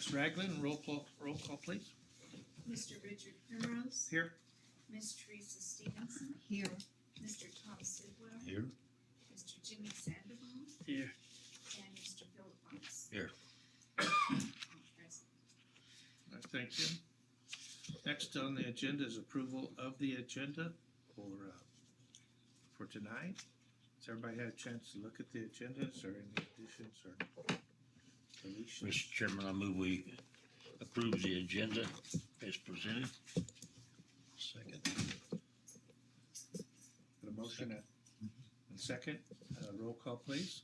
Ms. Ragland, roll call, please. Mr. Richard Primrose. Here. Ms. Teresa Stevenson. Here. Mr. Tom Sidwell. Here. Mr. Jimmy Sandoval. Here. And Mr. Philip Fox. Here. All present. Thank you. Next on the agenda is approval of the agenda for tonight. Has everybody had a chance to look at the agendas or any additions or deletions? Mr. Chairman, I move we approve the agenda as presented. Second. Got a motion and second. Roll call, please.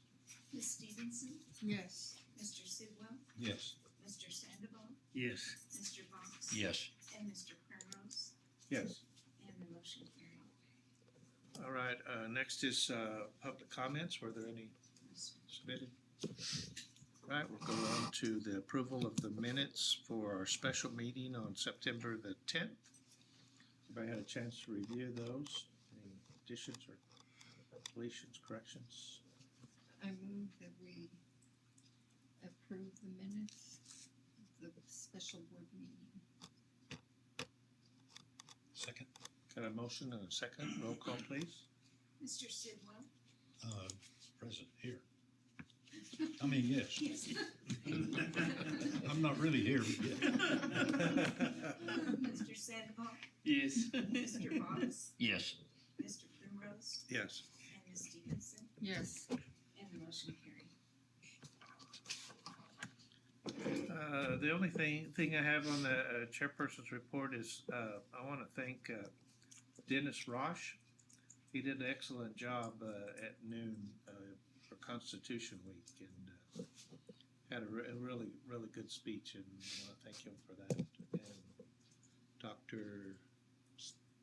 Ms. Stevenson. Yes. Mr. Sidwell. Yes. Mr. Sandoval. Yes. Mr. Fox. Yes. And Mr. Primrose. Yes. And the motion carried. All right, next is public comments. Were there any submitted? All right, we'll go on to the approval of the minutes for our special meeting on September the 10th. Everybody had a chance to review those? Any additions or deletions, corrections? I move that we approve the minutes of the special board meeting. Second. Got a motion and a second. Roll call, please. Mr. Sidwell. Present here. I mean, yes. Yes. I'm not really here, but yeah. Mr. Sandoval. Yes. Mr. Fox. Yes. Mr. Primrose. Yes. And Ms. Stevenson. Yes. And the motion carried. The only thing I have on the chairperson's report is I want to thank Dennis Rosh. He did an excellent job at noon for Constitution Week and had a really good speech, and I want to thank him for that. And Dr.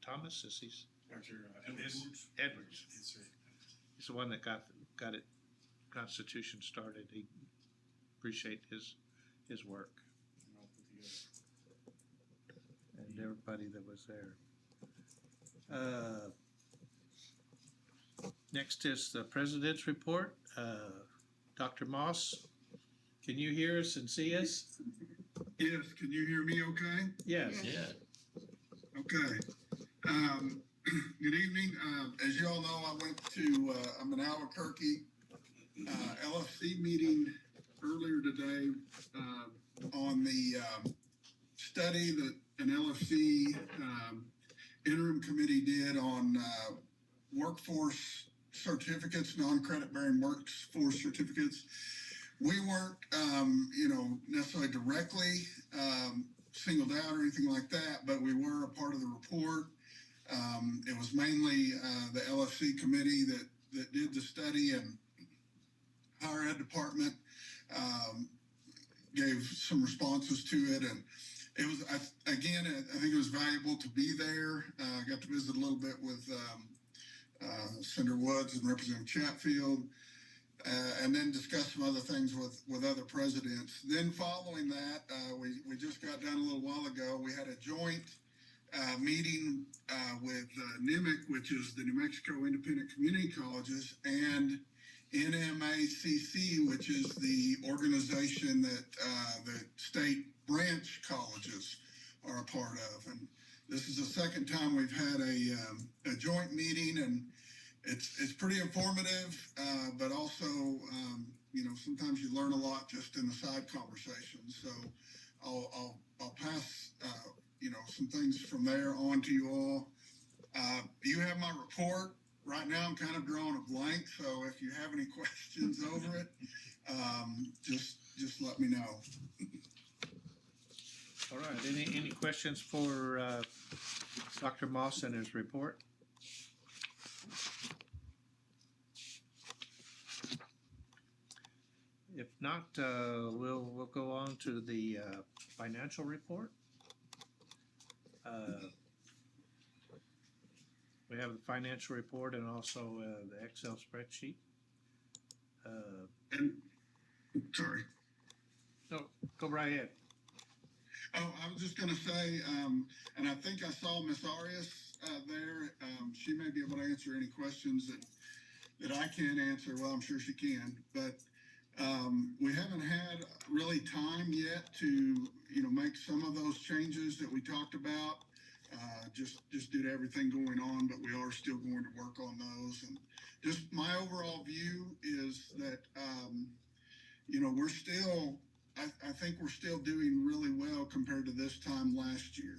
Thomas, is he's Dr. Edwards. Edwards. Yes, sir. He's the one that got it Constitution started. He appreciate his work And I'll put together. and everybody that was there. Next is the president's report. Dr. Moss, can you hear us and see us? Yes, can you hear me okay? Yes. Yeah. Okay. Good evening. As you all know, I went to, I'm in Albuquerque, LFC meeting earlier today on the study that an LFC interim committee did on workforce certificates, non-credit bearing workforce certificates. We weren't, necessarily directly singled out or anything like that, but we were a part of the report. It was mainly the LFC committee that did the study, and higher ed department gave some responses to it, and it was, I think it was valuable to be there. I got to visit a little bit with Senator Woods and Representative Chatfield, and then discuss some other things with other presidents. Then following that, we just got done a little while ago. We had a joint meeting with NIMIC, which is the New Mexico Independent Community Colleges, and NMACC, which is the organization that the state branch colleges are a part of. And this is the second time we've had a joint meeting, and it's pretty informative, but also, sometimes you learn a lot just in the side conversations. So I'll pass, some things from there on to you all. You have my report. Right now, I'm kind of drawing a blank, so if you have any questions over it, just let me know. All right. Any questions for Dr. Moss and his report? If not, we'll go on to the financial report. We have the financial report and also the Excel spreadsheet. And, sorry. No, go right ahead. Oh, I was just going to say, and I think I saw Miss Arias there. She may be able to answer any questions that I can't answer. Well, I'm sure she can. But We haven't had really time yet to, make some of those changes that we talked about. Just due to everything going on, but we are still going to work on those. And just my overall view is that, we're still, I think we're still doing really well compared to this time last year.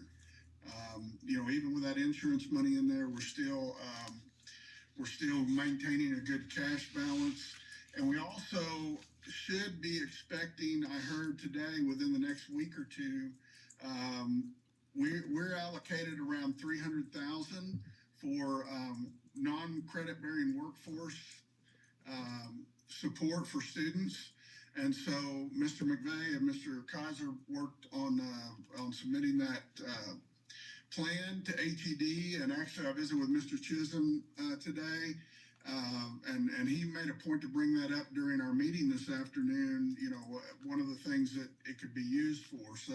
Even with that insurance money in there, we're still maintaining a good cash balance. And we also should be expecting, I heard today, within the next week or two, we're allocated around 300,000 for non-credit bearing workforce support for students. And so Mr. McVeigh and Mr. Kaiser worked on submitting that plan to ATD, and actually I visited with Mr. Chisholm today, and he made a point to bring that up during our meeting this afternoon. One of the things that it could be used for. So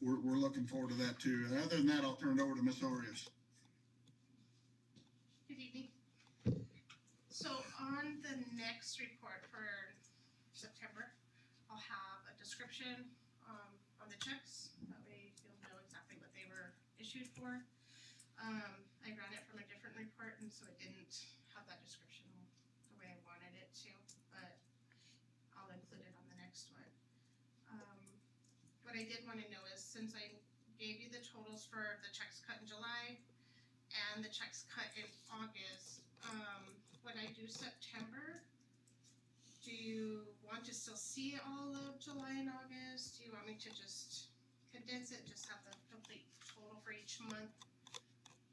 we're looking forward to that too. And other than that, I'll turn it over to Ms. Arias. Good evening. So on the next report for September, I'll have a description on the checks. That way you'll know exactly what they were issued for. I ran it from a different report, and so it didn't have that description the way I wanted it to, but I'll include it on the next one. What I did want to know is, since I gave you the totals for the checks cut in July and the checks cut in August, when I do September, do you want to still see all of July and August? Do you want me to just condense it, just have the complete total for each month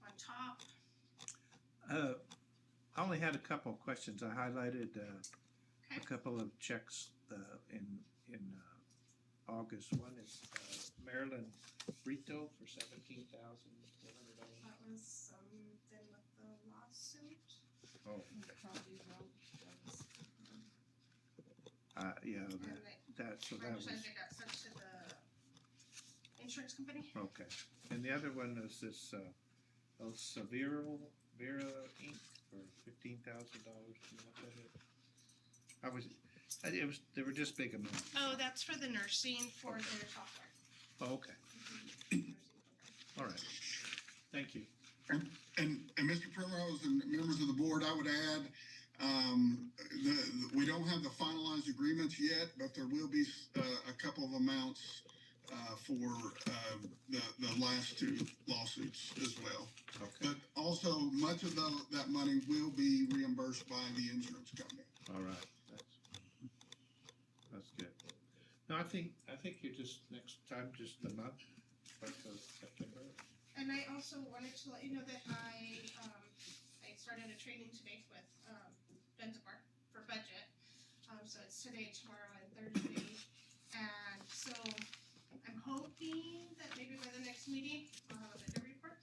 on top? I only had a couple of questions. I highlighted a Okay. couple of checks in August. One is Maryland Brito for $17,400. That was something with the lawsuit. Oh, You probably wrote those. yeah, And so I that was, understand it got sent to the insurance company. okay. And the other one was this, El Severo Vera Inc. for $15,000. You know what that is? They were just big amounts. Oh, that's for the nursing for their software. Oh, okay, Nursing program. all right. Thank you. And Mr. Primrose and members of the board, I would add, we don't have the finalized agreements yet, but there will be a couple of amounts for the last two lawsuits as well. Okay, But also, much of that money will be reimbursed by the insurance company. all right. That's good. No, I think you're just, next time, just a month, like September. And I also wanted to let you know that I started a training today with Benzapar for budget. So it's today, tomorrow, and Thursday. And so I'm hoping that maybe by the next meeting, I'll have a better report.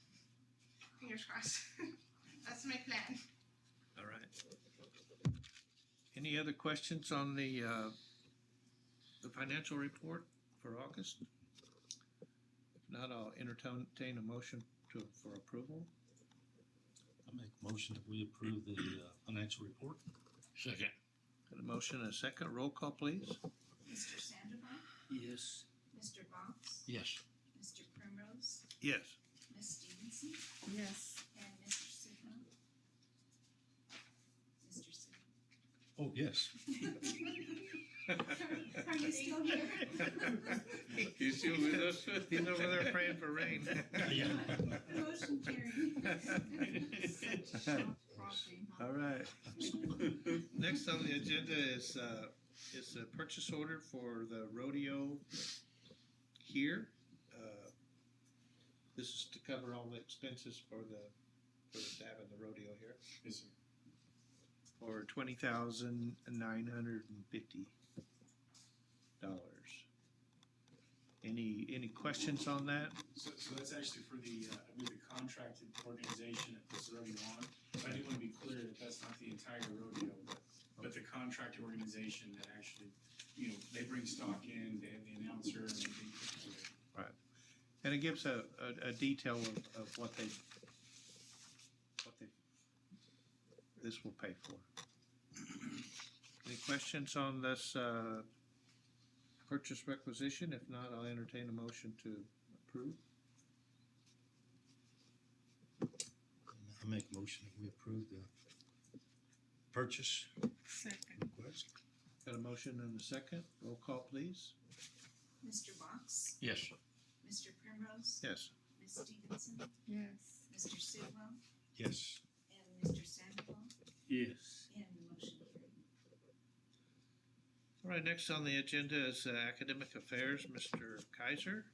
Fingers crossed. That's my plan. All right. Any other questions on the financial report for August? If not, I'll entertain a motion for approval. I make a motion that we approve the financial report. Second. Got a motion and a second. Roll call, please. Mr. Sandoval, Yes. Mr. Box, Yes. Mr. Primrose, Yes. Ms. Stevenson, Yes. and Mr. Sidwell. Mr. Sidwell. Oh, yes. Are you still here? He's still with us? He's over there praying for rain. Yeah. Motion carried. Such shock crossing, huh? All right. Next on the agenda is a purchase order for the rodeo here. This is to cover all the expenses for having the rodeo here Yes, sir. for $20,950. Any questions on that? So that's actually for the, I believe the contracted organization that puts the rodeo on. So I do want to be clear that that's not the entire rodeo, but the contracted organization that actually, they bring stock in, they have the announcer and everything. And it gives a detail of what this will pay for. Any questions on this, purchase requisition? If not, I'll entertain a motion to approve. I make a motion that we approve the purchase Second. request. Got a motion and a second. Roll call, please. Mr. Box, Yes. Mr. Primrose, Yes. Ms. Stevenson, Yes. Mr. Sidwell, Yes. and Mr. Sandoval, Yes. and the motion carried. All right, next on the agenda is Academic Affairs, Mr. Kaiser.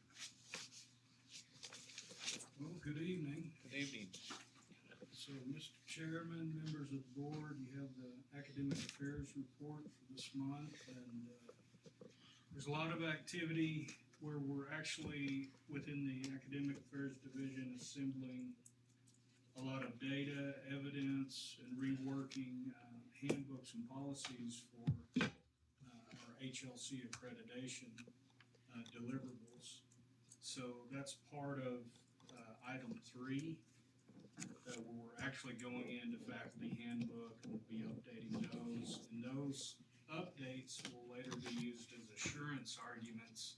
Well, good evening. Good evening. So, Mr. Chairman, members of the board, you have the academic affairs report for this month, and there's a lot of activity where we're actually, within the academic affairs division, assembling a lot of data, evidence, and reworking handbooks and policies for our HLC accreditation deliverables. So that's part of item 3. We're actually going into faculty handbook and we'll be updating those. And those updates will later be used as assurance arguments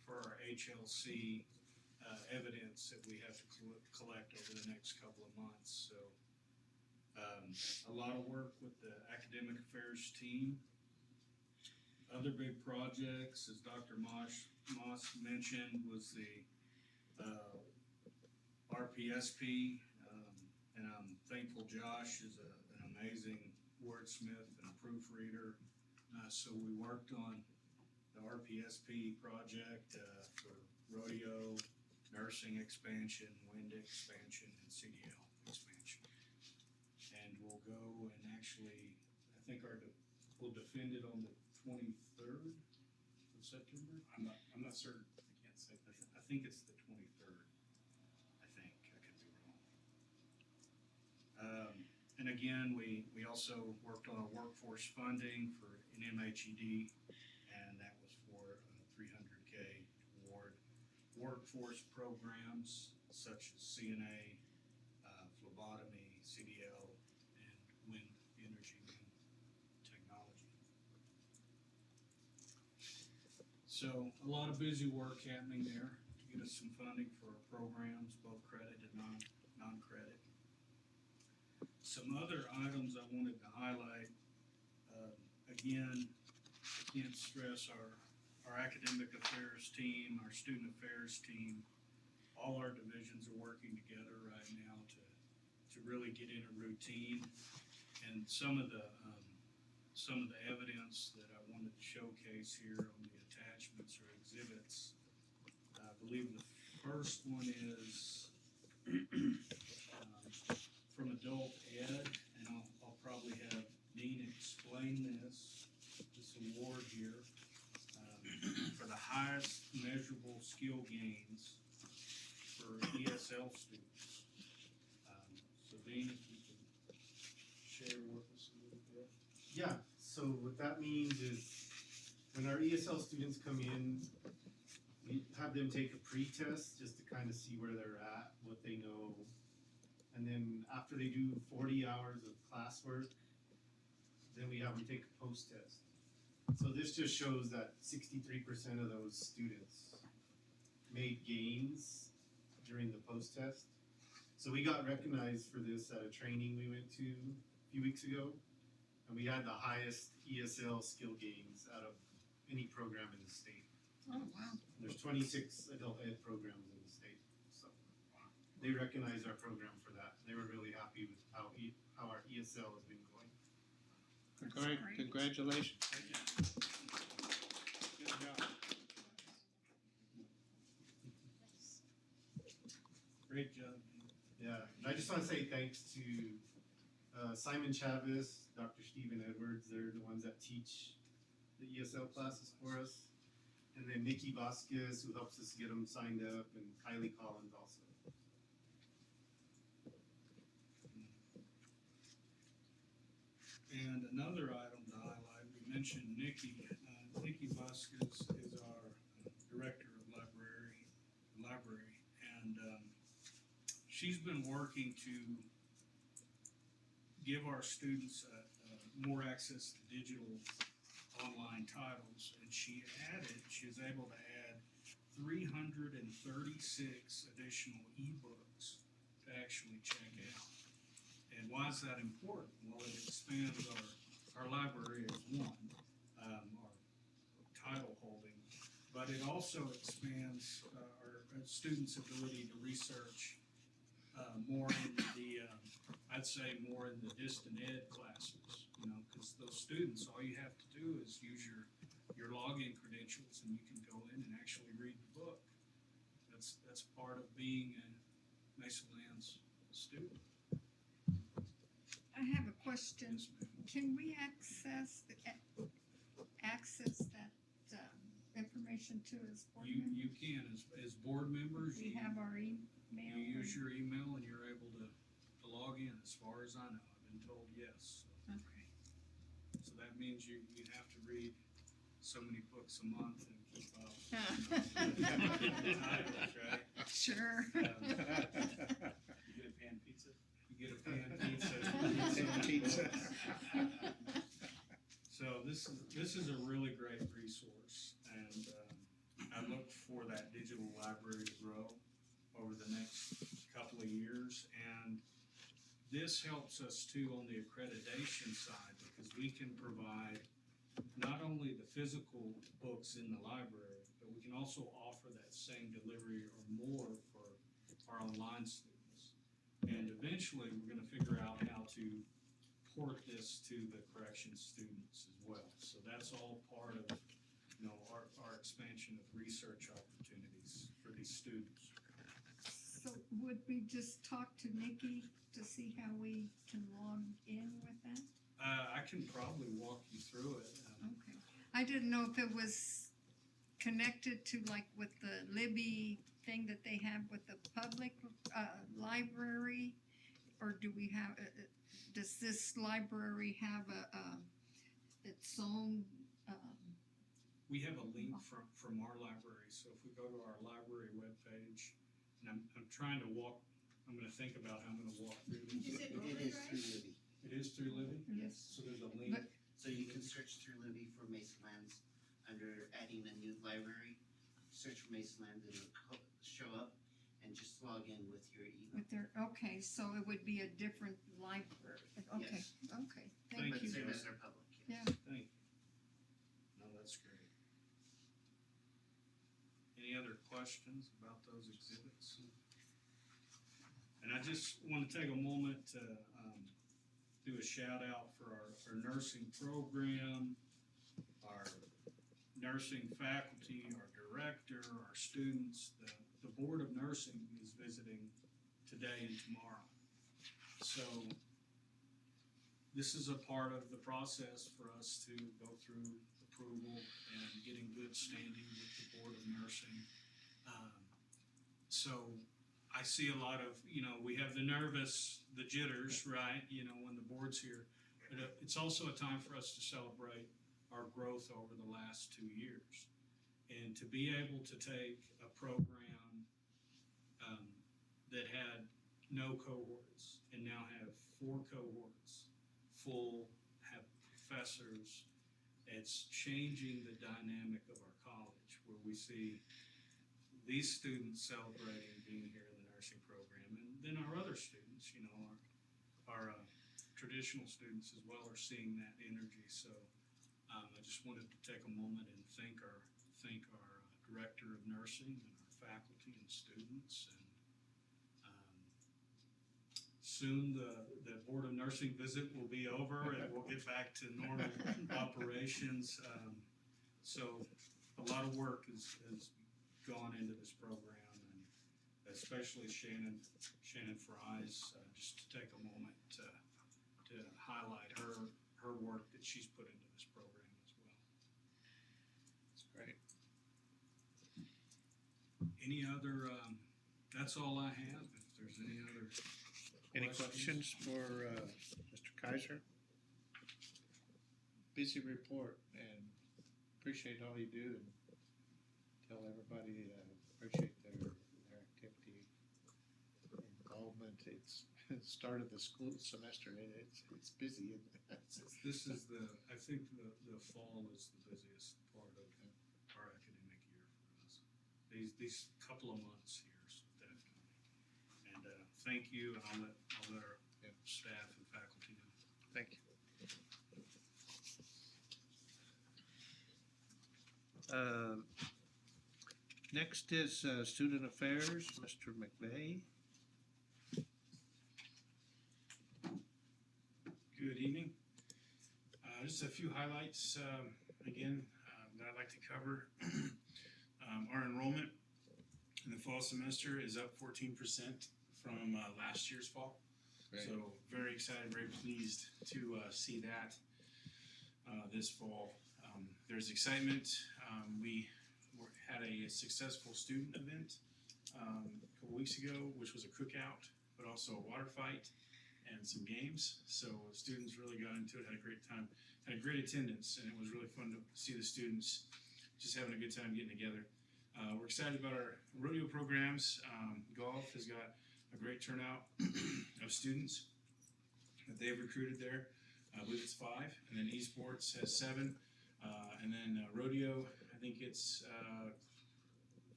for our HLC evidence that we have to collect over the next couple of months. So a lot of work with the academic affairs team. Other big projects, as Dr. Moss mentioned, was the RPSP. And I'm thankful Josh is an amazing wordsmith and a proofreader. So we worked on the RPSP project for rodeo, nursing expansion, wind expansion, and CDL expansion. And we'll go and actually, I think we'll defend it on the 23rd of September. I'm not certain, I can't say. I think it's the 23rd. I think, I could be wrong. And again, we also worked on a workforce funding for an MHED, and that was for $300K toward workforce programs such as CNA, phlebotomy, CDL, and wind energy and technology. So a lot of busy work happening there to get us some funding for our programs, both credit and non-credit. Some other items I wanted to highlight, again, I can't stress our academic affairs team, our student affairs team, all our divisions are working together right now to really get in a routine. And some of the evidence that I wanted to showcase here on the attachments or exhibits, I believe the first one is from adult ed, and I'll probably have Dean explain this award here, for the highest measurable skill gains for ESL students. So Dean, if you can share with us a little bit. Yeah, so what that means is when our ESL students come in, we have them take a pre-test just to kind of see where they're at, what they know. And then after they do 40 hours of classwork, then we have them take a post-test. So this just shows that 63% of those students made gains during the post-test. So we got recognized for this at a training we went to a few weeks ago. And we had the highest ESL skill gains out of any program in the state. Oh, wow. There's 26 adult ed programs in the state, so they recognize our program for that. They were really happy with how our ESL has been going. Great, congratulations. Good job. Great job. Yeah, and I just want to say thanks to Simon Chavez, Dr. Stephen Edwards. They're the ones that teach the ESL classes for us. And then Nikki Vasquez, who helps us get them signed up, and Kylie Collins also. And another item to highlight, we mentioned Nikki. Nikki Vasquez is our director of library, and she's been working to give our students more access to digital online titles, and she was able to add 336 additional ebooks to actually check out. And why is that important? Well, it expands our library as one, our title holding, but it also expands our students' ability to research more in the, I'd say more in the distant ed classes, because those students, all you have to do is use your login credentials and you can go in and actually read the book. That's part of being a Mesalands student. I have a question. Yes, ma'am. Can we access that information to us board members? You can, as board members, We have our email. you use your email and you're able to log in, as far as I know. I've been told yes. Okay. So that means you have to read so many books a month and keep up. Titles, right? Sure. You get a pan pizza? You get a pan pizza. Pizza. So this is a really great resource, and I look for that digital library to grow over the next couple of years. And this helps us too on the accreditation side, because we can provide not only the physical books in the library, but we can also offer that same delivery or more for our online students. And eventually, we're gonna figure out how to port this to the corrections students as well. So that's all part of, our expansion of research opportunities for these students. So would we just talk to Nikki to see how we can log in with that? I can probably walk you through it. Okay. I didn't know if it was connected to like with the Libby thing that they have with the public library, or do we have, does this library have its own, We have a link from our library, so if we go to our library webpage, and I'm trying to walk, I'm gonna think about how I'm gonna walk through this. Is it It is overdrive? through Libby, It is through Libby? Yes. So there's a link. But- so you can search through Libby for Mesalands under adding a new library. Search for Mesalands and it'll show up, and just log in with your email. with their, okay, so it would be a different library, okay, Yes. okay, Thank thank But you. same as our public, yes. Yeah. Thank you. No, that's great. Any other questions about those exhibits? And I just want to take a moment to do a shout out for our nursing program, our nursing faculty, our director, our students. The Board of Nursing is visiting today and tomorrow. So this is a part of the process for us to go through approval and getting good standing with the Board of Nursing. So I see a lot of, we have the nervous, the jitters, right, when the board's here. But it's also a time for us to celebrate our growth over the last 2 years. And to be able to take a program that had no cohorts and now have 4 cohorts full, have professors, it's changing the dynamic of our college, where we see these students celebrating being here in the nursing program, and then our other students, our traditional students as well, are seeing that energy. So I just wanted to take a moment and thank our director of nursing and our faculty and students. And soon the Board of Nursing visit will be over and we'll get back to normal operations. So a lot of work has gone into this program, and especially Shannon Fries, just to take a moment to highlight her work that she's put into this program as well. That's great. Any other, that's all I have. If there's any other Any questions for Mr. Kaiser? Busy report, and appreciate all you do, and tell everybody appreciate their activity, involvement it's start of the school semester, and it's busy. This is I think the fall is the busiest part of our academic year for us. These couple of months here, so definitely. And, thank you, and I'll let our staff and faculty know. Thank you. Next is Student Affairs, Mr. McVeigh. Good evening. Just a few highlights, again, that I'd like to cover. Our enrollment in the fall semester is up 14% from last year's fall. Great. So very excited, very pleased to see that this fall. There's excitement. We had a successful student event a couple weeks ago, which was a cookout, but also a water fight and some games. So students really got into it, had a great time, had a great attendance, and it was really fun to see the students just having a good time getting together. We're excited about our rodeo programs. Golf has got a great turnout of students that they've recruited there. I believe it's 5, and then esports has 7, and then rodeo, I think it's,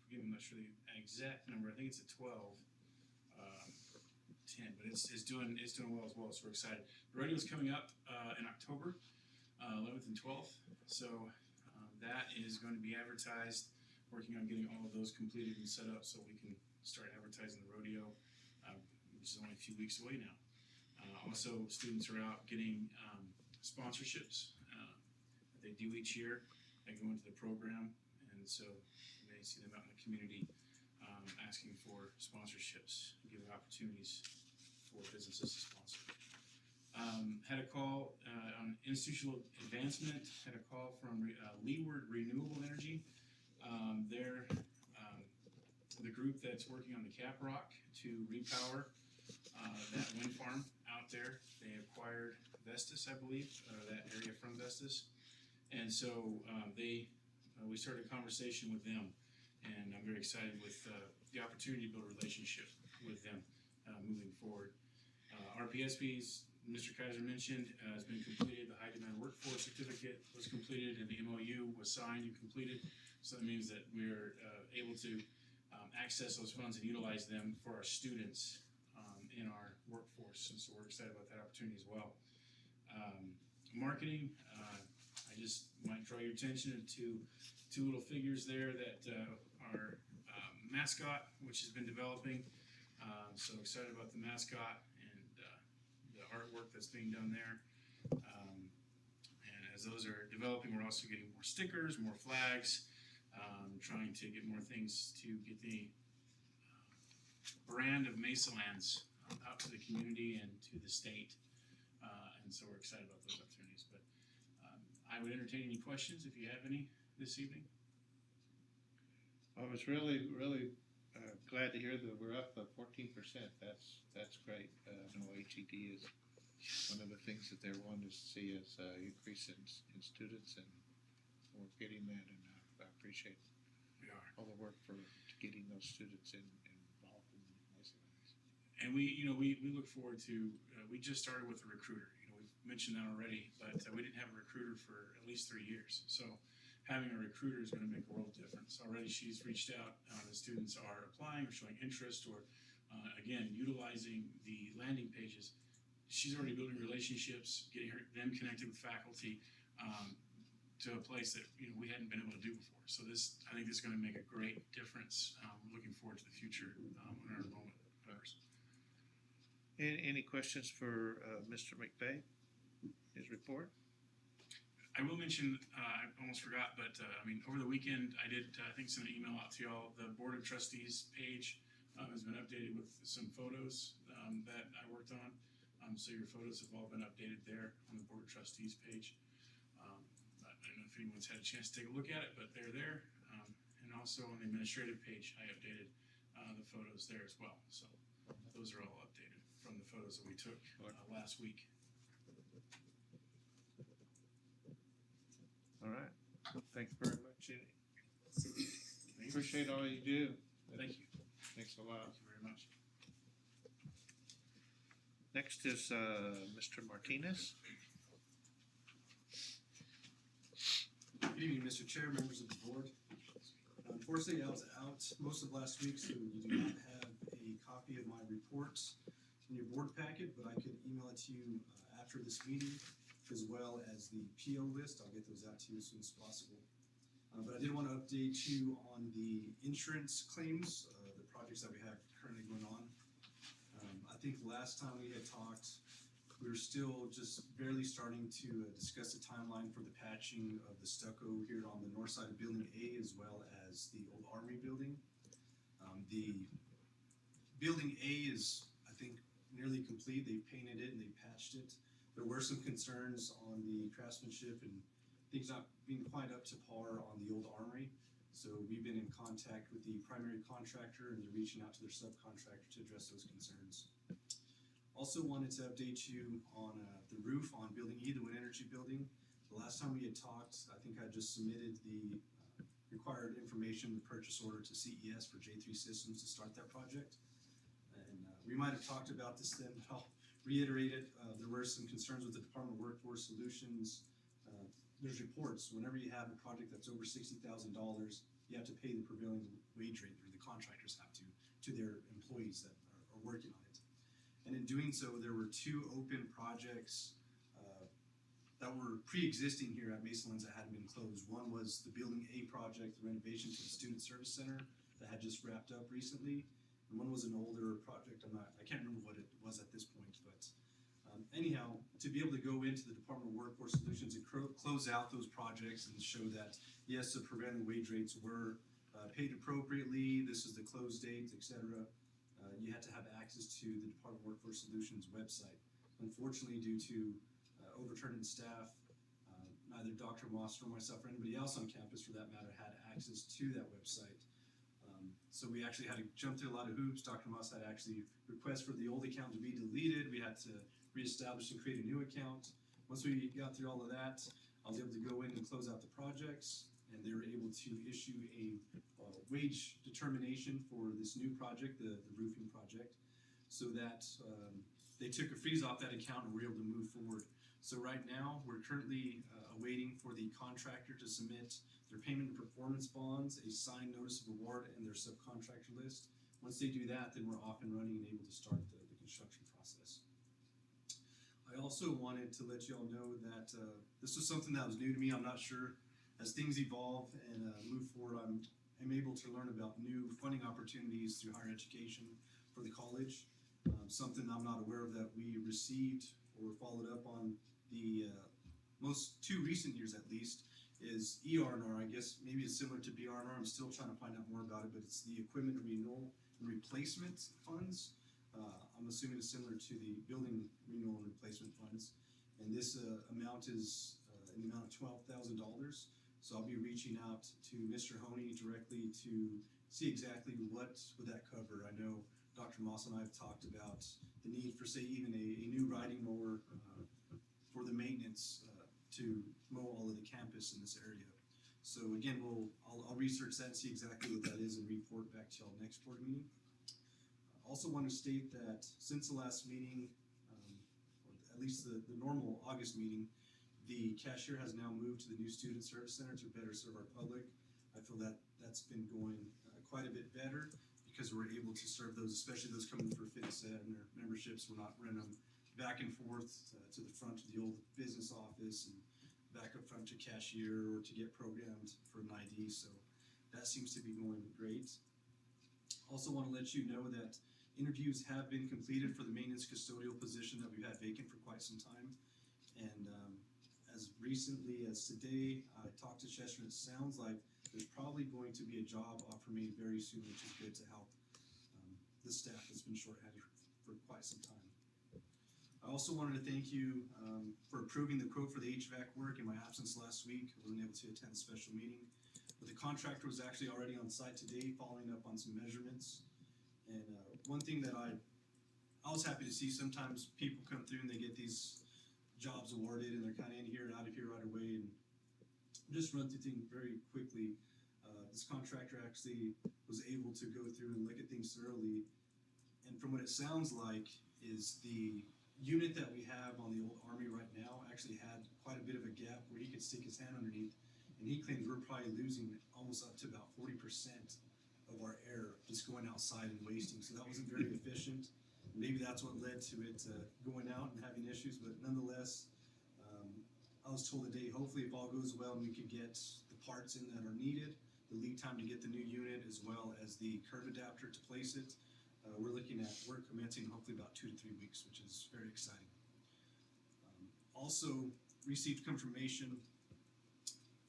forgive me, I'm not sure the exact number, I think it's at 12. 10, but it's doing well as well, so we're excited. The rodeo's coming up in October, 11th and 12th, so that is going to be advertised, working on getting all of those completed and set up so we can start advertising the rodeo, which is only a few weeks away now. Also, students are out getting sponsorships that they do each year that go into the program, and so you may see them out in the community asking for sponsorships, giving opportunities for businesses to sponsor. Had a call on institutional advancement, had a call from Leeward Renewable Energy. They're the group that's working on the Cap Rock to repower that wind farm out there. They acquired Vestas, I believe, that area from Vestas. And so we started a conversation with them, and I'm very excited with the opportunity to build a relationship with them moving forward. Our PSPs, Mr. Kaiser mentioned, has been completed. The High Demand Workforce Certificate was completed, and the MOU was signed and completed. So that means that we're able to access those funds and utilize them for our students in our workforce, and so we're excited about that opportunity as well. Marketing, I just might draw your attention to 2 little figures there that are mascot, which has been developing. So excited about the mascot and the artwork that's being done there. And as those are developing, we're also getting more stickers, more flags, trying to get more things to get the brand of Mesalands out to the community and to the state. And so we're excited about those opportunities. But I would entertain any questions if you have any this evening. I was really glad to hear that we're up 14%. That's great. I know HED is one of the things that they're wanting to see is increase in students, and we're getting that, and I appreciate all the work for getting those students involved in Mesalands. And we look forward to, we just started with a recruiter. We've mentioned that already, but we didn't have a recruiter for at least 3 years. So having a recruiter is going to make a world of difference. Already she's reached out, the students are applying or showing interest, or again, utilizing the landing pages. She's already building relationships, getting them connected with faculty to a place that we hadn't been able to do before. So I think this is going to make a great difference. We're looking forward to the future on our enrollment numbers. Any questions for Mr. McVeigh? His report? I will mention, I almost forgot, but over the weekend I did, I think, send an email out to y'all. The Board of Trustees page has been updated with some photos that I worked on. So your photos have all been updated there on the Board of Trustees page. I don't know if anyone's had a chance to take a look at it, but they're there. And also on the administrative page, I updated the photos there as well. So those are all updated from the photos that we took last week. All right. Thank you very much. Appreciate all you do. Thank you. Thanks a lot. Thank you very much. Next is, Mr. Martinez. Good evening, Mr. Chair, members of the board. Unfortunately, I was out most of last week, so you do not have a copy of my report in your board packet, but I could email it to you after this meeting, as well as the PO list. I'll get those out to you as soon as possible. But I did want to update you on the insurance claims, the projects that we have currently going on. I think last time we had talked, we were still just barely starting to discuss the timeline for the patching of the stucco here on the north side of Building A, as well as the old Armory building. The Building A is, I think, nearly complete. They painted it and they patched it. There were some concerns on the craftsmanship and things not being quite up to par on the old Armory. So we've been in contact with the primary contractor, and they're reaching out to their subcontractor to address those concerns. Also wanted to update you on the roof on Building E, the wind energy building. The last time we had talked, I think I just submitted the required information, the purchase order to CES for J3 Systems to start that project. And we might have talked about this then, but I'll reiterate it. There were some concerns with the Department of Workforce Solutions. There's reports, whenever you have a project that's over $60,000, you have to pay the prevailing wage rate, or the contractors have to their employees that are working on it. And in doing so, there were two open projects that were pre-existing here at Mesalands that hadn't been closed. One was the Building A project, the renovation to the Student Service Center that had just wrapped up recently. And one was an older project. I can't remember what it was at this point, but anyhow, to be able to go into the Department of Workforce Solutions and close out those projects and show that, yes, the prevailing wage rates were paid appropriately, this is the close date, etc., you had to have access to the Department of Workforce Solutions website. Unfortunately, due to overturning staff, neither Dr. Moss nor myself or anybody else on campus, for that matter, had access to that website. So we actually had to jump through a lot of hoops. Dr. Moss had actually request for the old account to be deleted. We had to reestablish and create a new account. Once we got through all of that, I was able to go in and close out the projects, and they were able to issue a wage determination for this new project, the roofing project, so that they took a freeze off that account and were able to move forward. So right now, we're currently awaiting for the contractor to submit their payment and performance bonds, a signed notice of award, and their subcontractor list. Once they do that, then we're off and running and able to start the construction process. I also wanted to let you all know that this was something that was new to me. I'm not sure, as things evolve and move forward, I'm able to learn about new funding opportunities through higher education for the college. Something I'm not aware of that we received or followed up on the most two recent years at least is ER&R. I guess maybe it's similar to BR&R. I'm still trying to find out more about it, but it's the equipment renewal and replacement funds. I'm assuming it's similar to the building renewal and replacement funds. And this amount is in the amount of $12,000. So I'll be reaching out to Mr. Honey directly to see exactly what would that cover. I know Dr. Moss and I have talked about the need for, say, even a new riding mower for the maintenance to mow all of the campus in this area. So again, I'll research that and see exactly what that is and report back to y'all next board meeting. I also want to state that since the last meeting, or at least the normal August meeting, the cashier has now moved to the new Student Service Center to better serve our public. I feel that that's been going quite a bit better because we're able to serve those, especially those coming for fitness ed and their memberships. We're not running them back and forth to the front of the old business office and back up front to cashier or to get programmed for an ID. So that seems to be going great. Also want to let you know that interviews have been completed for the maintenance custodial position that we've had vacant for quite some time. And as recently as today, I talked to Chester, and it sounds like there's probably going to be a job offer made very soon, which is good to help the staff that's been shorthanded for quite some time. I also wanted to thank you for approving the quote for the HVAC work in my absence last week. I wasn't able to attend the special meeting, but the contractor was actually already on site today following up on some measurements. And one thing that I was happy to see, sometimes people come through and they get these jobs awarded and they're kind of in here and out of here right away, and just run through things very quickly. This contractor actually was able to go through and look at things thoroughly, and from what it sounds like is the unit that we have on the old Army right now actually had quite a bit of a gap where he could stick his hand underneath, and he claims we're probably losing almost up to about 40% of our air just going outside and wasting, so that wasn't very efficient. Maybe that's what led to it going out and having issues, but nonetheless, I was told today, hopefully if all goes well and we could get the parts in that are needed, the lead time to get the new unit as well as the curve adapter to place it, we're looking at work commencing hopefully about 2 to 3 weeks, which is very exciting. Also received confirmation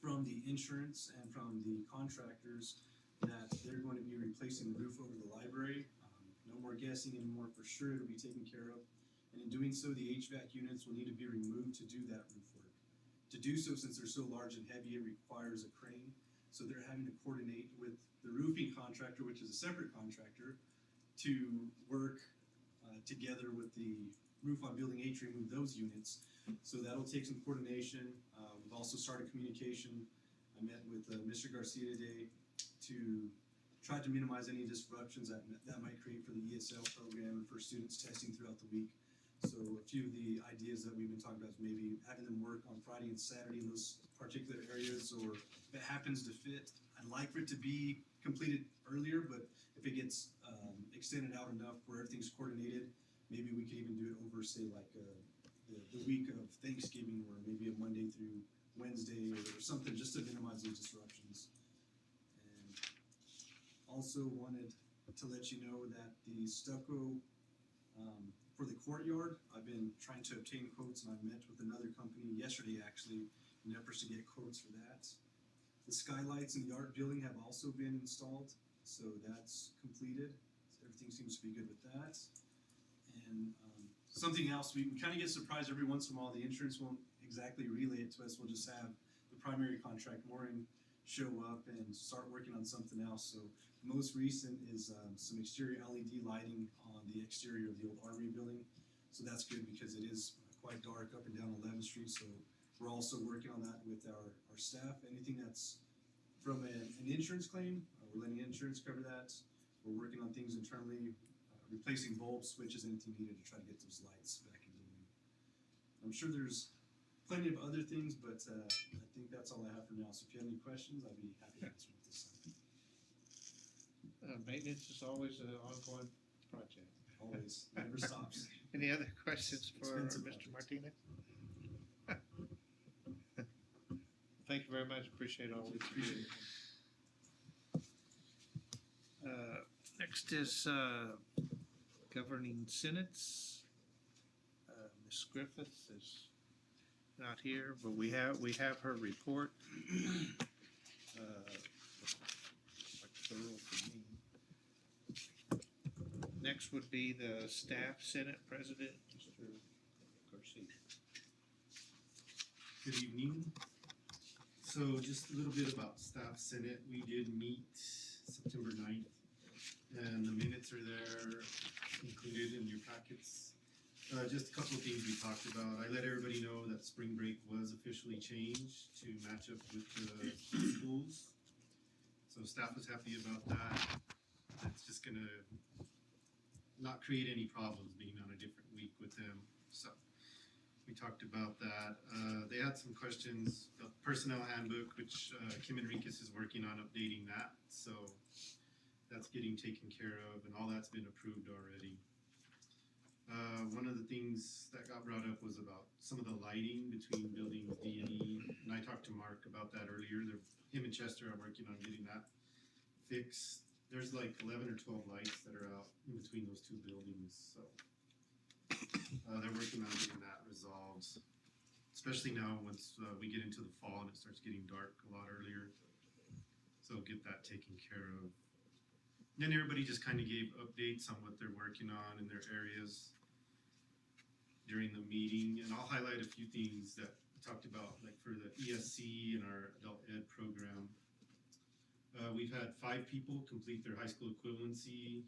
from the insurance and from the contractors that they're going to be replacing the roof over the library. No more guessing anymore, for sure it'll be taken care of. And in doing so, the HVAC units will need to be removed to do that roof work. To do so, since they're so large and heavy, it requires a crane. So they're having to coordinate with the roofing contractor, which is a separate contractor, to work together with the roof on building H to remove those units. So that'll take some coordination. We've also started communication. I met with Mr. Garcia today to try to minimize any disruptions that might create for the ESL program and for students testing throughout the week. So a few of the ideas that we've been talking about is maybe having them work on Friday and Saturday in those particular areas, or if it happens to fit, I'd like for it to be completed earlier, but if it gets extended out enough where everything's coordinated, maybe we could even do it over, say, like the week of Thanksgiving, or maybe a Monday through Wednesday or something, just to minimize those disruptions. And also wanted to let you know that the stucco for the courtyard, I've been trying to obtain quotes, and I met with another company yesterday actually in efforts to get quotes for that. The skylights in the art building have also been installed, so that's completed. So everything seems to be good with that. And something else, we kind of get surprised every once in a while. The insurance won't exactly relay it to us. We'll just have the primary contract, Mooring, show up and start working on something else. So the most recent is some exterior LED lighting on the exterior of the old Army building. So that's good because it is quite dark up and down 11th Street. So we're also working on that with our staff. Anything that's from an insurance claim, we're letting insurance cover that. We're working on things internally, replacing bulbs, switches, anything needed to try to get those lights back in the room. I'm sure there's plenty of other things, but I think that's all I have for now. So if you have any questions, I'd be happy to answer at this time. Maintenance is always an ongoing project. Always, never stops. Any other questions for Expensive Mr. project. Martinez? Thank you very much, appreciate all that you Appreciate do. it. Next is governing senates. Ms. Griffith is not here, but we have her report. Thorough for me. Next would be the staff senate president, Mr. Garcia. Good evening. So just a little bit about staff senate. We did meet September 9th, and the minutes are there included in your packets. Just a couple of things we talked about. I let everybody know that spring break was officially changed to match up with the schools. So staff was happy about that. It's just gonna not create any problems being on a different week with them. So we talked about that. They had some questions about the personnel handbook, which Kim Enriquez is working on updating that. So that's getting taken care of, and all that's been approved already. One of the things that got brought up was about some of the lighting between buildings D and E, and I talked to Mark about that earlier. Him and Chester are working on getting that fixed. There's like 11 or 12 lights that are out in between those two buildings, so they're working on getting that resolved. Especially now once we get into the fall and it starts getting dark a lot earlier, so get that taken care of. Then everybody just kind of gave updates on what they're working on in their areas during the meeting, and I'll highlight a few things that we talked about, like for the ESC and our adult ed program. We've had 5 people complete their high school equivalency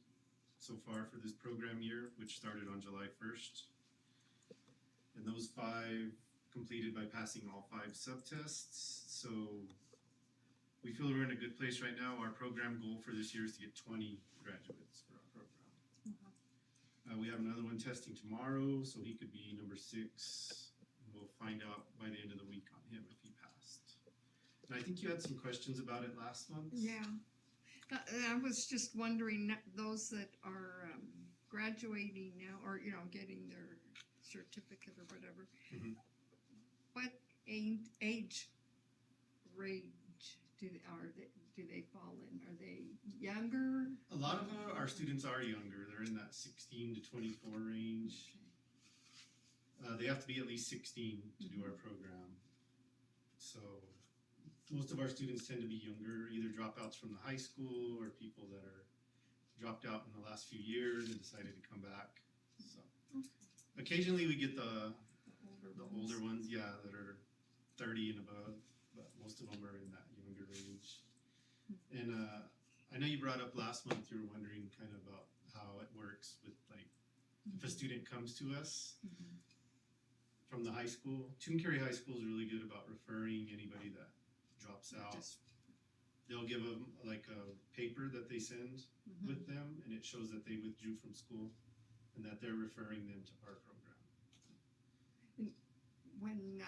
so far for this program year, which started on July 1st. And those 5 completed by passing all 5 subtests. So we feel we're in a good place right now. Our program goal for this year is to get 20 graduates for our program. We have another one testing tomorrow, so he could be number 6. We'll find out by the end of the week on him if he passed. And I think you had some questions about it last month. Yeah. I was just wondering, those that are graduating now, or, you know, getting their certificate or whatever, Mhm. what age range do they fall in? Are they younger? A lot of our students are younger. They're in that 16 to 24 range. They have to be at least 16 to do our program. So most of our students tend to be younger, either dropouts from the high school or people that are dropped out in the last few years and decided to come back. So occasionally we get the older ones, yeah, that are 30 and above, but most of them are in that younger range. And I know you brought up last month, you were wondering kind of about how it works with, like, if a student comes to us from the high school. Tuncumcari High School is really good about referring anybody that drops out. They'll give them like a paper that they send with them, and it shows that they withdrew from school and that they're referring them to our program. When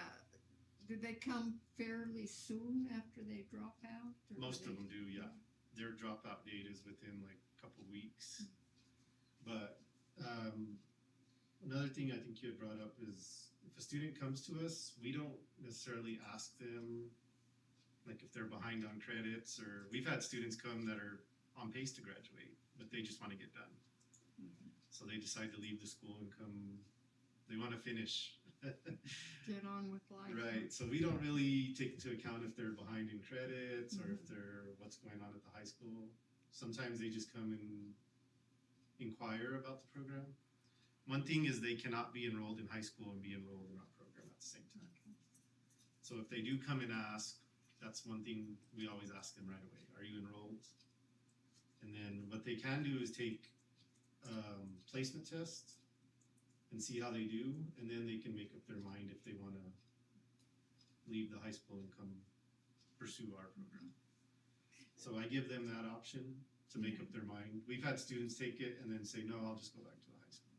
do they come fairly soon after they drop out? Or Most of them do, yeah. Their dropout date is within like a couple weeks. But another thing I think you had brought up is if a student comes to us, we don't necessarily ask them like if they're behind on credits, or we've had students come that are on pace to graduate, but they just want to get done. So they decide to leave the school and come, they want to finish. Get on with life. Right, so we don't really take into account if they're behind in credits or if they're, what's going on at the high school. Sometimes they just come and inquire about the program. One thing is they cannot be enrolled in high school and be enrolled in our program at the same time. So if they do come and ask, that's one thing we always ask them right away. Are you enrolled? And then what they can do is take placement tests and see how they do, and then they can make up their mind if they want to leave the high school and come pursue our program. So I give them that option to make up their mind. We've had students take it and then say, no, I'll just go back to the high school.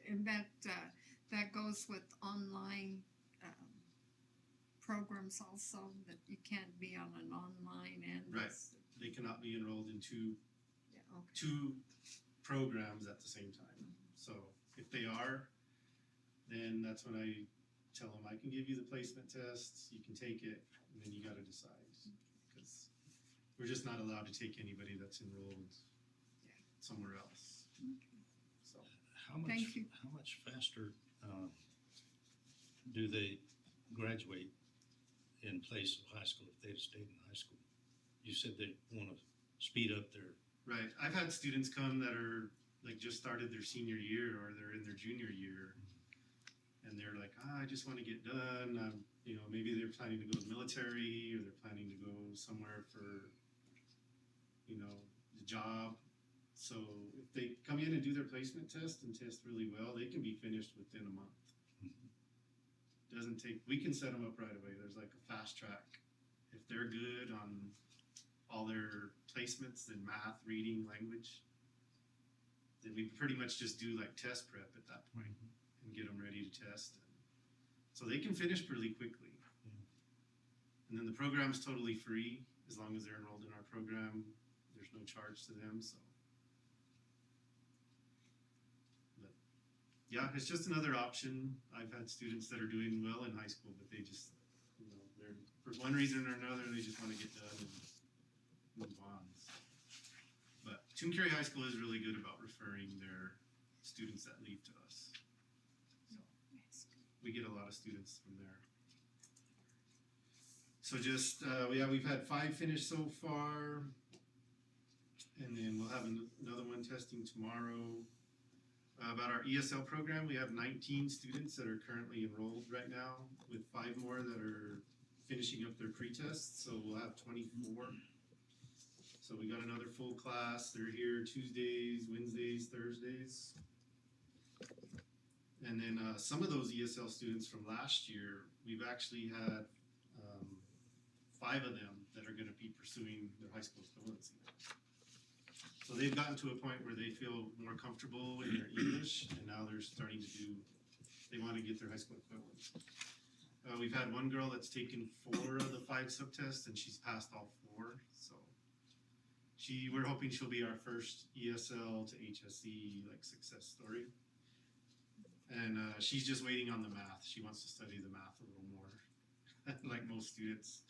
And that goes with online programs also, that you can't be on an online and Right. They cannot be enrolled in two Yeah, okay. two programs at the same time. So if they are, then that's when I tell them I can give you the placement tests, you can take it, and then you got to decide. Because we're just not allowed to take anybody that's enrolled somewhere else. So Thank you. How much faster do they graduate in place of high school if they'd stayed in high school? You said they want to speed up their. right, I've had students come that are like just started their senior year or they're in their junior year, and they're like, I just want to get done. You know, maybe they're planning to go to the military or they're planning to go somewhere for, you know, the job. So if they come in and do their placement test and test really well, they can be finished within a month. Doesn't take, we can set them up right away. There's like a fast track. If they're good on all their placements in math, reading, language, then we pretty much just do like test prep at that point and get them ready to test. So they can finish really quickly. And then the program's totally free as long as they're enrolled in our program. There's no charge to them. So, but yeah, it's just another option. I've had students that are doing well in high school, but they just, you know, they're for one reason or another, they just want to get done and move on. But Tuncumcari High School is really good about referring their students that leave to us. So we get a lot of students from there. So just, we've had 5 finish so far. And then we'll have another one testing tomorrow. About our ESL program, we have 19 students that are currently enrolled right now, with 5 more that are finishing up their pre-tests, so we'll have 24. So we got another full class. They're here Tuesdays, Wednesdays, Thursdays. And then some of those ESL students from last year, we've actually had 5 of them that are going to be pursuing their high school equivalency. So they've gotten to a point where they feel more comfortable in their English, and now they're starting to they want to get their high school equivalent. We've had one girl that's taken 4 of the 5 subtests, and she's passed all 4. So we're hoping she'll be our first ESL to HSE success story. And she's just waiting on the math. She wants to study the math a little more, like most students.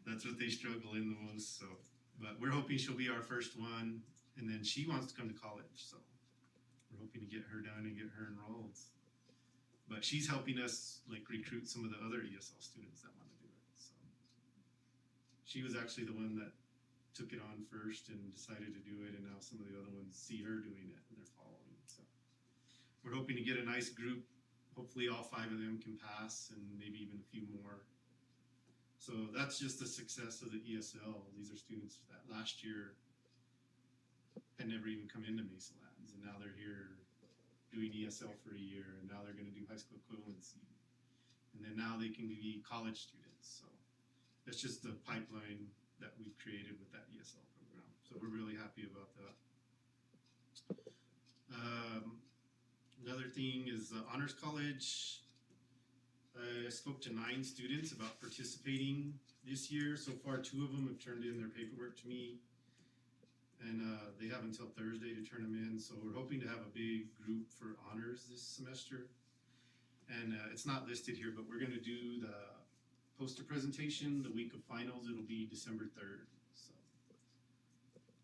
That's what they struggle in the most. So, but we're hoping she'll be our first one, and then she wants to come to college. So we're hoping to get her done and get her enrolled. But she's helping us recruit some of the other ESL students that want to do it. So she was actually the one that took it on first and decided to do it, and now some of the other ones see her doing it and they're following. So we're hoping to get a nice group. Hopefully all 5 of them can pass, and maybe even a few more. So that's just the success of the ESL. These are students that last year had never even come into Mesalands, and now they're here doing ESL for a year, and now they're going to do high school equivalency, and then now they can be college students. So it's just the pipeline that we've created with that ESL program. So we're really happy about that. Another thing is the Honors College. I spoke to 9 students about participating this year. So far, 2 of them have turned in their paperwork to me, and they have until Thursday to turn them in. So we're hoping to have a big group for honors this semester. And it's not listed here, but we're going to do the poster presentation the week of finals. It'll be December 3rd. So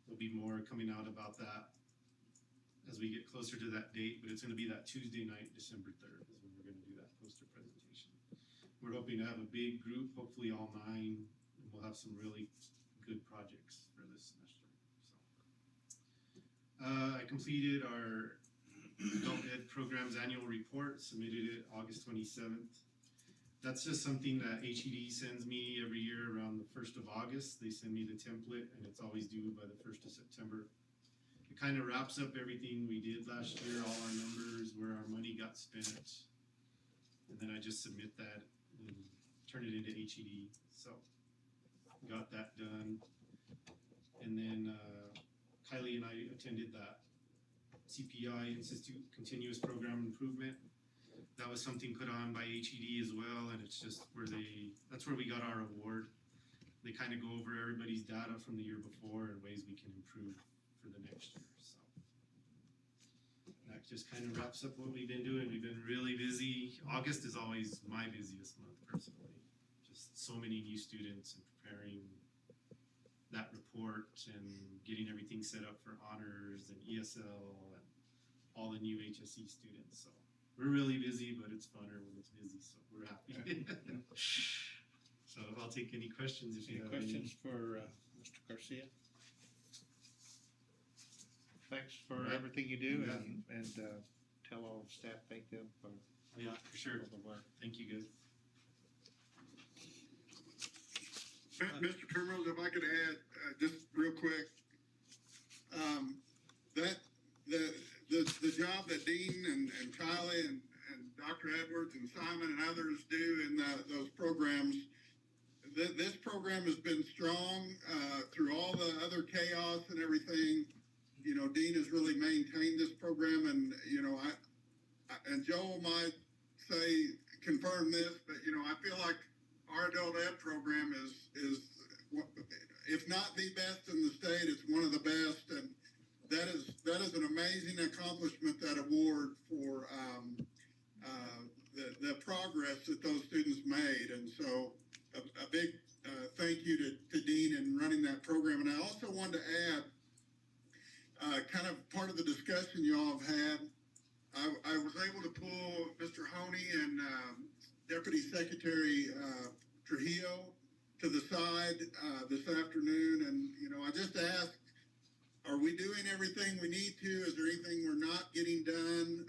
there'll be more coming out about that as we get closer to that date. But it's going to be that Tuesday night, December 3rd, is when we're going to do that poster presentation. We're hoping to have a big group, hopefully all 9, and we'll have some really good projects for this semester. I completed our adult ed program's annual report, submitted it August 27th. That's just something that HED sends me every year around the 1st of August. They send me the template, and it's always due by the 1st of September. It kind of wraps up everything we did last year, all our numbers, where our money got spent. And then I just submit that and turn it into HED. So got that done. And then Kylie and I attended that CPI Institute Continuous Program Improvement. That was something put on by HED as well, and it's just that's where we got our award. They kind of go over everybody's data from the year before and ways we can improve for the next year. So that just kind of wraps up what we've been doing. We've been really busy. August is always my busiest month personally. Just so many new students and preparing that report and getting everything set up for honors and ESL and all the new HSE students. So we're really busy, but it's funner when it's busy, so we're happy. So I'll take any questions if you have questions for Mr. Garcia? Thanks for everything you do, and tell all the staff, thank them for for sure. all the work. Thank you, guys. Mr. Termos, if I could add, just real quick, that the job that Dean and Kylie and Dr. Edwards and Simon and others do in those programs, this program has been strong through all the other chaos and everything. You know, Dean has really maintained this program, and you know, and Joel might confirm this, but you know, I feel like our adult ed program is if not the best in the state, it's one of the best, and that is an amazing accomplishment, that award for the progress that those students made. And so a big thank you to Dean in running that program. And I also wanted to add kind of part of the discussion you all have had. I was able to pull Mr. Honey and Deputy Secretary Trujillo to the side this afternoon, and you know, I just asked, are we doing everything we need to? Is there anything we're not getting done?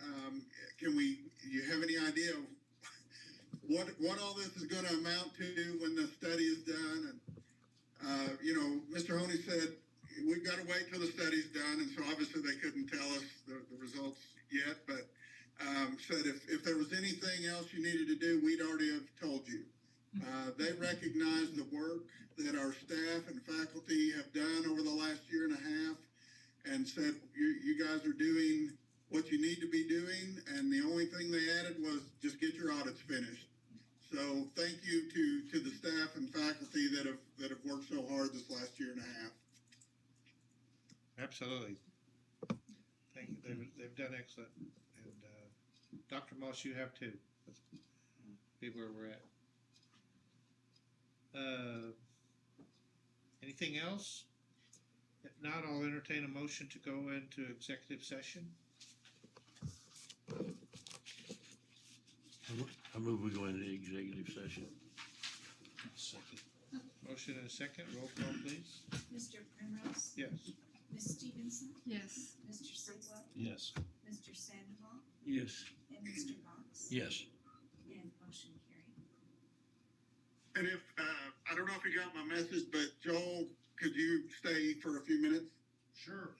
You have any idea of what all this is going to amount to when the study is done? And you know, Mr. Honey said we've got to wait till the study's done, and so obviously they couldn't tell us the results yet, but said if there was anything else you needed to do, we'd already have told you. They recognize the work that our staff and faculty have done over the last year and a half, and and said, you guys are doing what you need to be doing, and the only thing they added was just get your audits finished. So thank you to the staff and faculty that have worked so hard this last year and a half. Absolutely. Thank you. They've done excellent. And Dr. Moss, you have too. Let's be where we're at. Anything else? If not, I'll entertain a motion to go into executive session. I move we go into executive session. Second. Motion and a second. Roll call, please. Mr. Primrose, Yes. Ms. Stevenson, Yes. Mr. Sidwell, Yes. Mr. Sandoval, Yes. and Mr. Box. Yes. And motion carried. And if, I don't know if you got my message, but Joel, could you stay for a few minutes? Sure.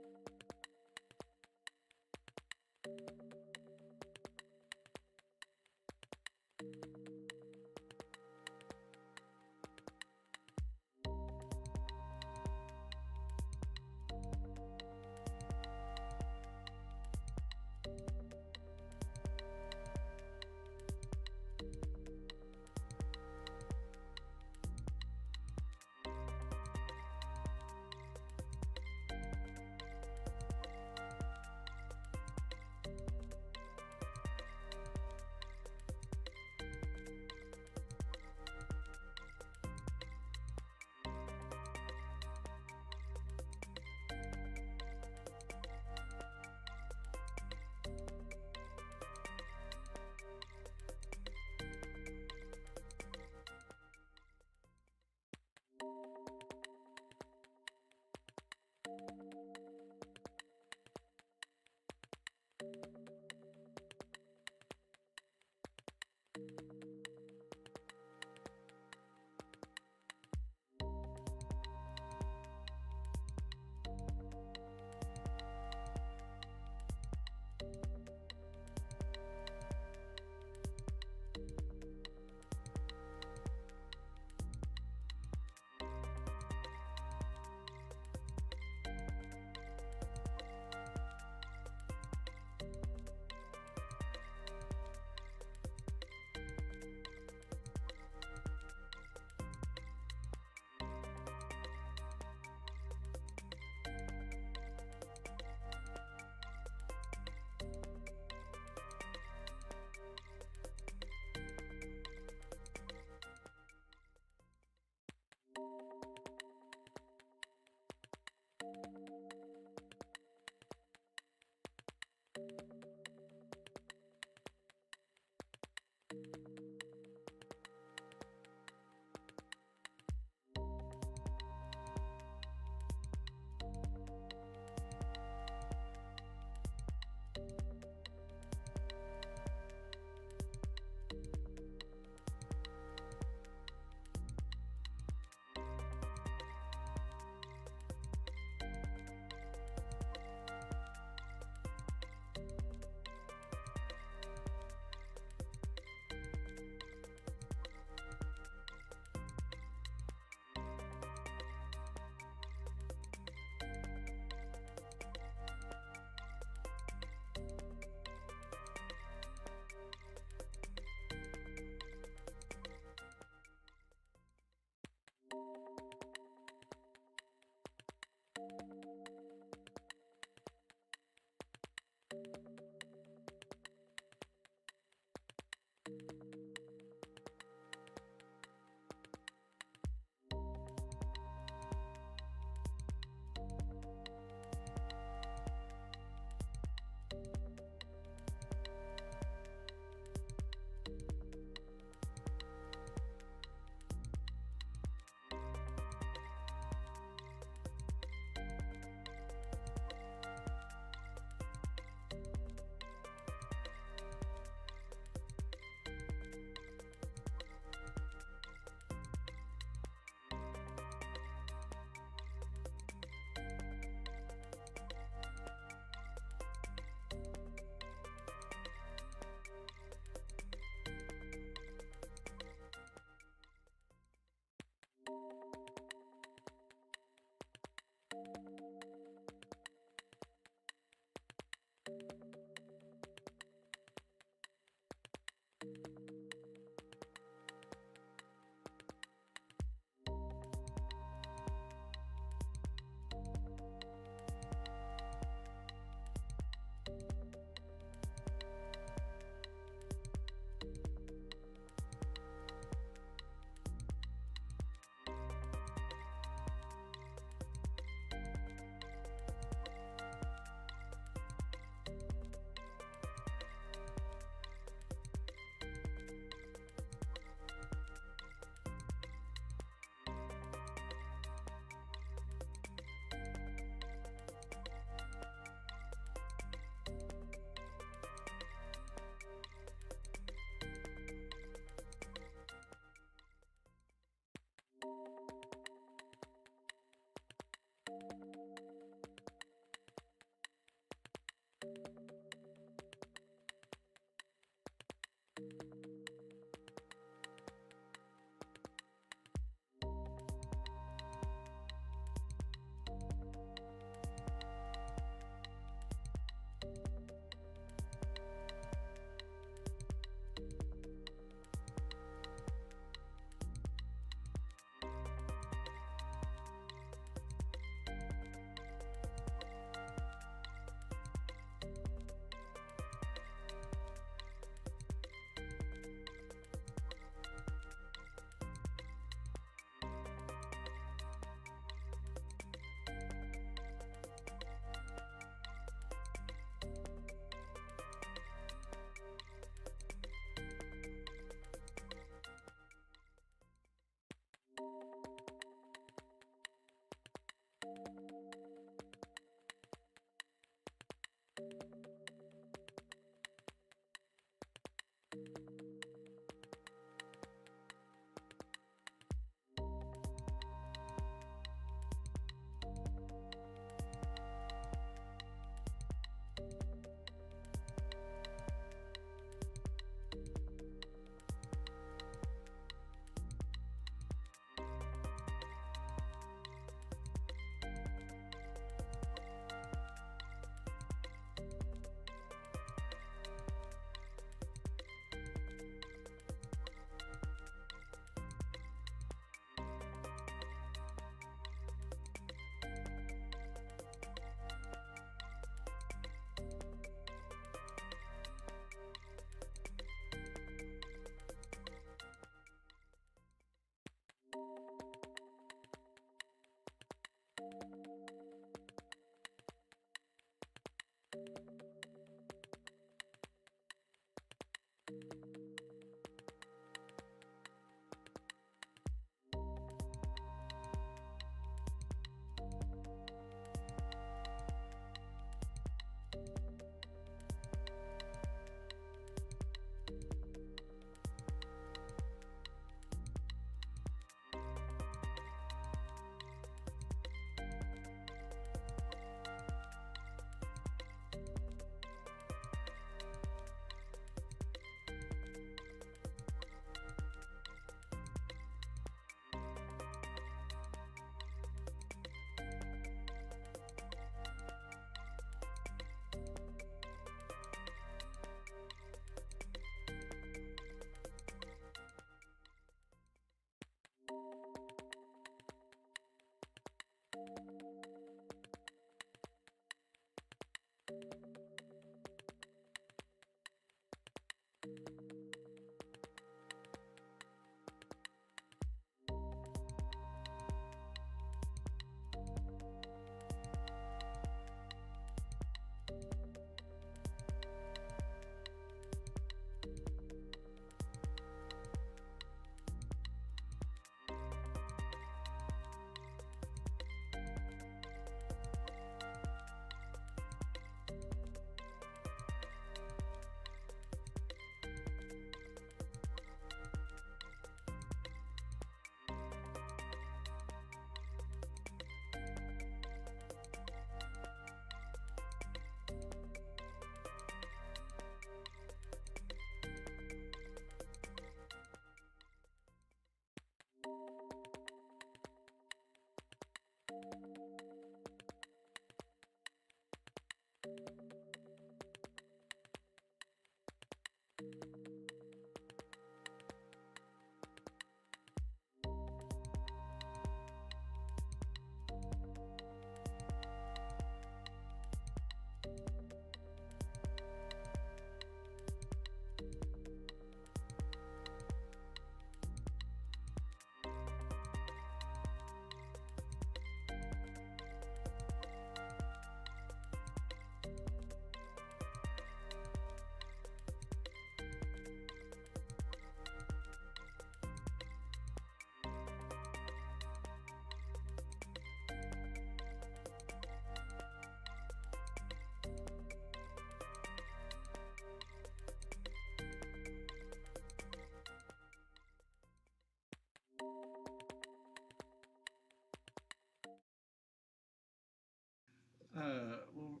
We'll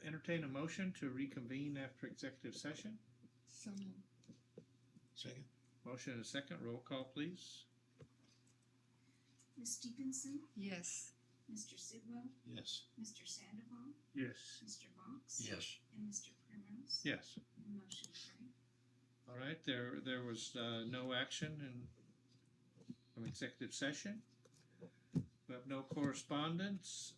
entertain a motion to reconvene after executive session. So, Second? Motion and a second. Roll call, please. Ms. Stevenson, yes. Mr. Sidwell, Yes. Mr. Sandoval, Yes. Mr. Box. Yes. And Mr. Primrose. Yes. And motion carried. All right, there was no action from executive session. We have no correspondence.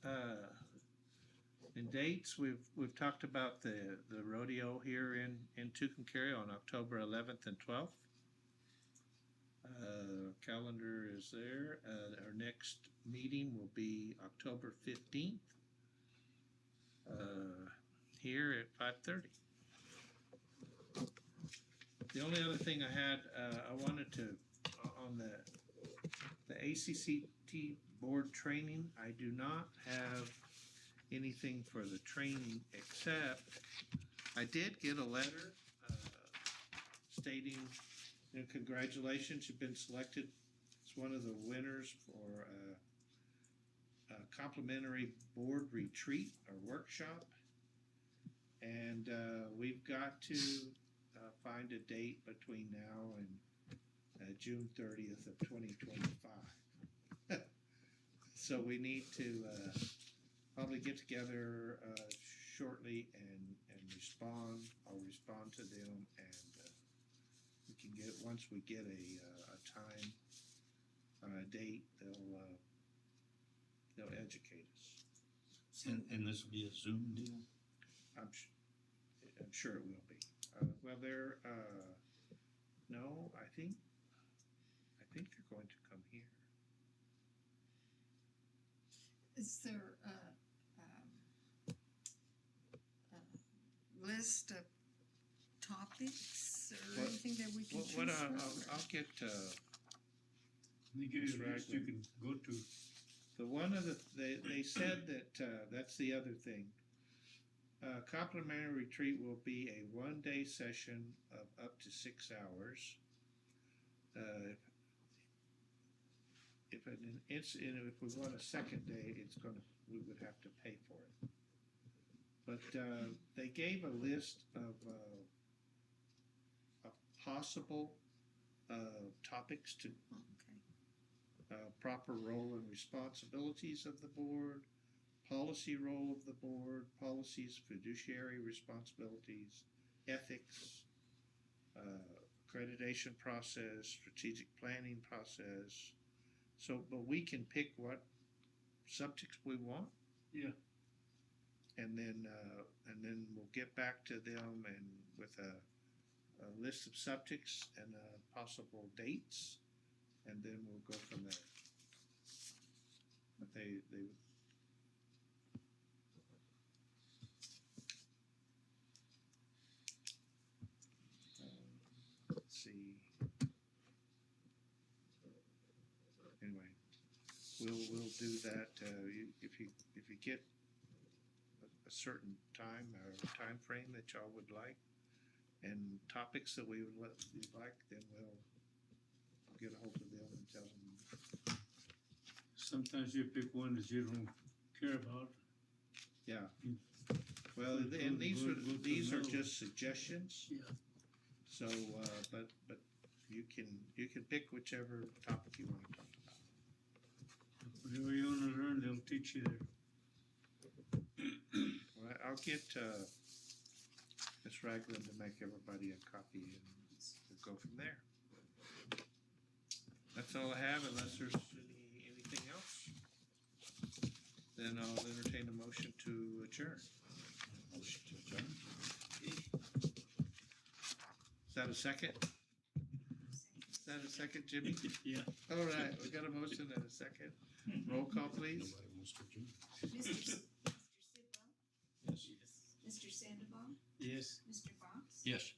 In dates, we've talked about the rodeo here in Tucumcari on October 11th and 12th. Calendar is there. Our next meeting will be October 15th here at 5:30. The only other thing I had, I wanted to, on the ACCT board training, I do not have anything for the training except I did get a letter stating, congratulations, you've been selected as one of the winners for a complimentary board retreat or workshop. And we've got to find a date between now and June 30th of 2025. So we need to probably get together shortly and respond. I'll respond to them, and we can get, once we get a time, a date, they'll educate us. And this will be a Zoom deal? I'm sure it will be. Well, they're no, I think they're going to come here. Is there a list of topics or What- anything that we can choose What from? I'll get They give you a Ms. list you Ragland. can go to. the one of they said that that's the other thing. Complimentary retreat will be a 1-day session of up to 6 hours. If we want a second day, we would have to pay for it. But they gave a list of possible topics to Okay. proper role and responsibilities of the board, policy role of the board, policies, fiduciary responsibilities, ethics, accreditation process, strategic planning process. So, but we can pick what subjects we want. Yeah. And then we'll get back to them and with a list of subjects and possible dates, and then we'll go from there. But they let's see. Anyway, we'll do that. If you get a certain time or time frame that y'all would like, and topics that we would like, then we'll get a hold of them and tell them. Sometimes you pick one that you don't care about. Yeah. Well, and these are just suggestions. Yeah. So, but you can pick whichever topic you want to talk about. Whatever you wanna learn, they'll teach you there. Well, I'll get Ms. Ragland to make everybody a copy, and we'll go from there. That's all I have, unless there's anything else. Then I'll entertain a motion to adjourn. Motion to adjourn? Is that a second? Is that a second, Jimmy? Yeah. All right, we got a motion and a second. Roll call, please. Nobody wants to adjourn? Mr. Sidwell, Yes. Mr. Sandoval, Yes. Mr. Box. Yes.